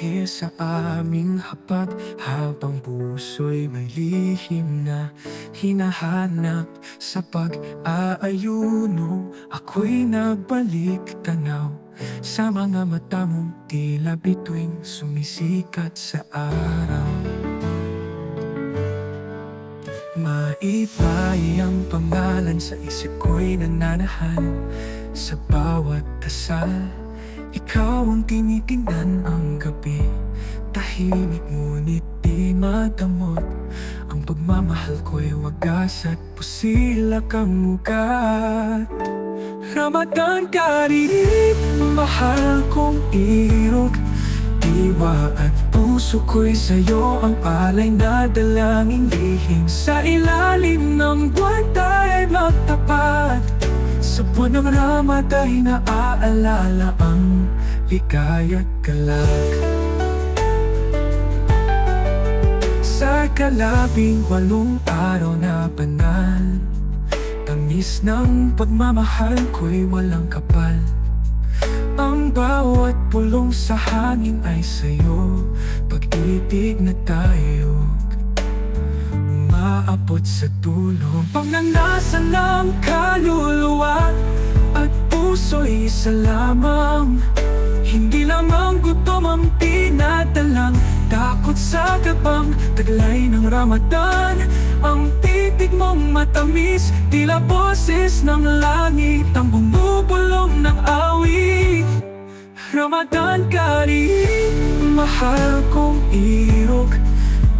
dahil sa aming hapag, habang puso'y may lihim na hinahanap. Sa pag-aayuno, ako'y nagbalik tanaw sa mga mata mong tila bituing sumisikat sa araw. Maibay ang pangalan sa isip ko'y nananahan. Sa bawat dasal, ikaw ang tinitingnan ang gabi. Tahimik ngunit di madamot, ang pagmamahal ko'y wagas at pusila kang ugat. Ramadan Kareem, mahal kong irog, diwa at puso ko'y sa'yo ang alay na dalangin lihim. Sa ilalim ng buwan tayo'y magtapat, sa buwan ng Ramadan naaalala ang ligaya't galak. Sa ika-18 araw na banal, tamis ng pagmamahal ko'y walang kapal. Ang bawat pulong sa hangin ay sa'yo, pag-ibig na tayo umaabot sa dulo. Pagnanasan ng kaluluwa at puso'y isa lamang, hindi lamang gutom ang pinadalang, takot sa gabang taglay ng Ramadan. Ang titig mong matamis, tila boses ng langit, ang bumubulong ng awit. Ramadan Kareem, mahal kong irog,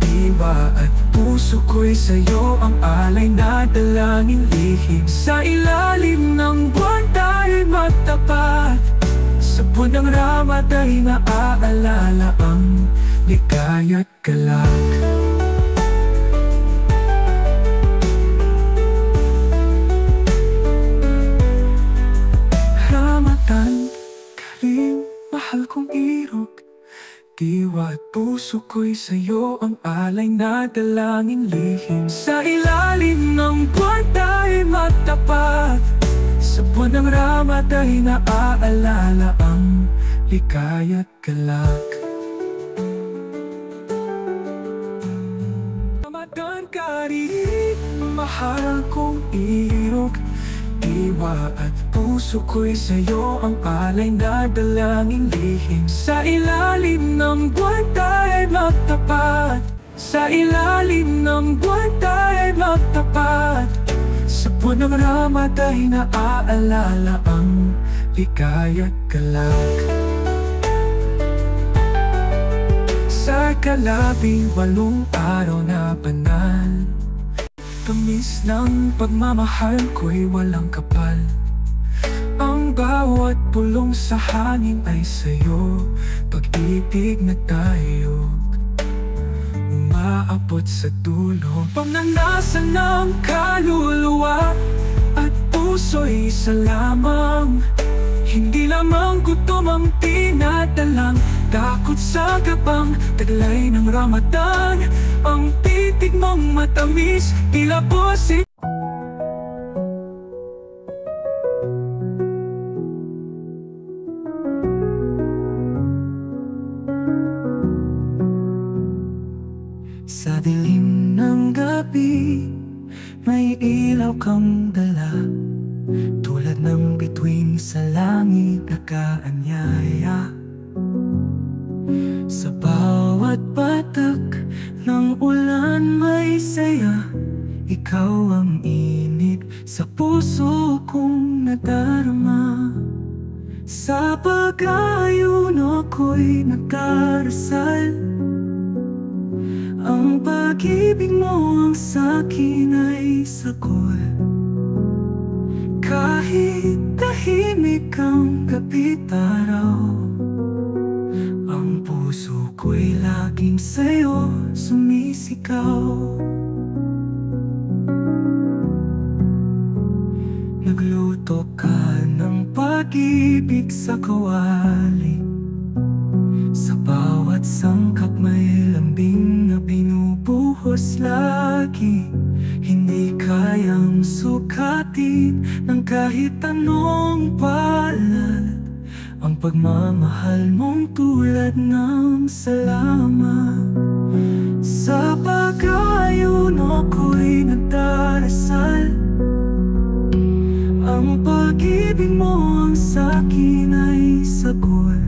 diwa at puso ko'y sa'yo ang alay na dalangin lihim. Sa ilalim ng buwan tayo'y magtapat, sa buwan ng Ramadan naaalala ang ligaya't galak. Ramadan Kareem, mahal kong irog, diwa at puso ko'y sa'yo ang alay na dalangin lihim. Sa ilalim ng buwan tayo'y magtapat, sa buwan ng Ramadan naaalala ang ligaya't galak. Ramadan Kareem, mahal kong irog, diwa at puso ko'y sa'yo ang alay na dalangin lihim. Sa ilalim ng buwan tayo'y magtapat, sa ilalim ng buwan tayo'y magtapat, sa buwan ng Ramadan naaalala ang ligaya't galak. Sa ika-18 araw na banal, tamis ng pagmamahal ko'y walang kapal. Ang bawat pulong sa hangin ay sa'yo, pag-ibig na tayo umaabot sa dulo. Pagnanasan ng kaluluwa at puso'y isa lamang, hindi lamang gutom ang tinadalang, takot sa gabang taglay ng Ramadan. Ang titig mong matamis, tila boses. Sa dilim ng gabi, may ilaw kang dala, tulad ng bituin sa langit nakaanyaya. Sa bawat patak ng ulan may saya, ikaw ang init sa puso kong nadarama. Sa pag-aayuno ako'y nagdarasal, ang pag-ibig mo ang sa'kin ay sakol. Kahit tahimik ang gabi't araw, ang puso ko'y laging sa'yo sumisigaw. Nagluto ka ng pag-ibig sa kawali, sa bawat sangkap may lambing na binubuhos lagi. Hindi kayang sukatin ng kahit anong palad ang pagmamahal mong tulad ng salamat. Sa pag-ayuno ko'y nagdarasal, ang pag-ibig mo ang sa'kin ay sagot.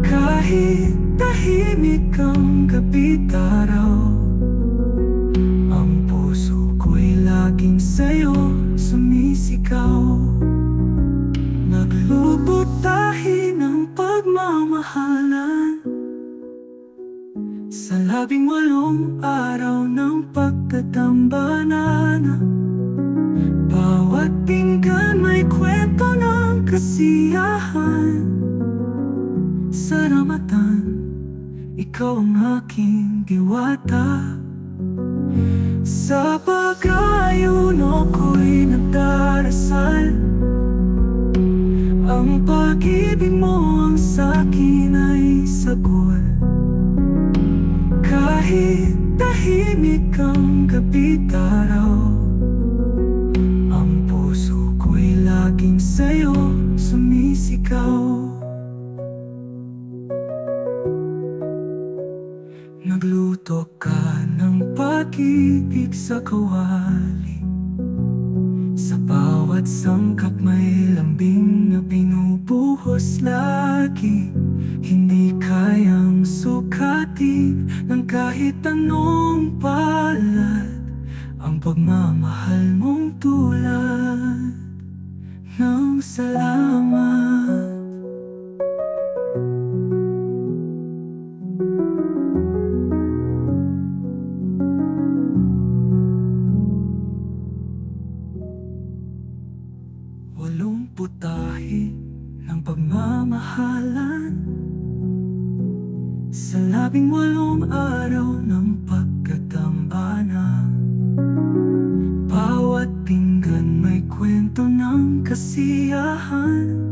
Kahit tahimik ang gabi't araw, ang puso ko'y laging sa'yo sumisigaw. Naglubog tayo ng pagmamahalan sa 18 araw ng pagtatambanan. Bawat pinggan may kwento ng kasiyahan. Sa Ramadan, ikaw ang aking diwata. Sa pag-ayuno ko'y nagdarasal, ang pag-ibig mo ang sa'kin ay sagot. Kahit tahimik ang gabi't araw, ang puso ko'y laging sa'yo sumisigaw. Nagluto ka ng pag-ibig sa kawali, sa bawat sangkap may lambing na binubuhos lagi. Hindi kayang sukatin ng kahit anong palad ang pagmamahal mong tulad ng salamat. Walong putahe ng pagmamahalan sa 18 araw ng pagkatambanan. Bawat pinggan may kwento ng kasiyahan.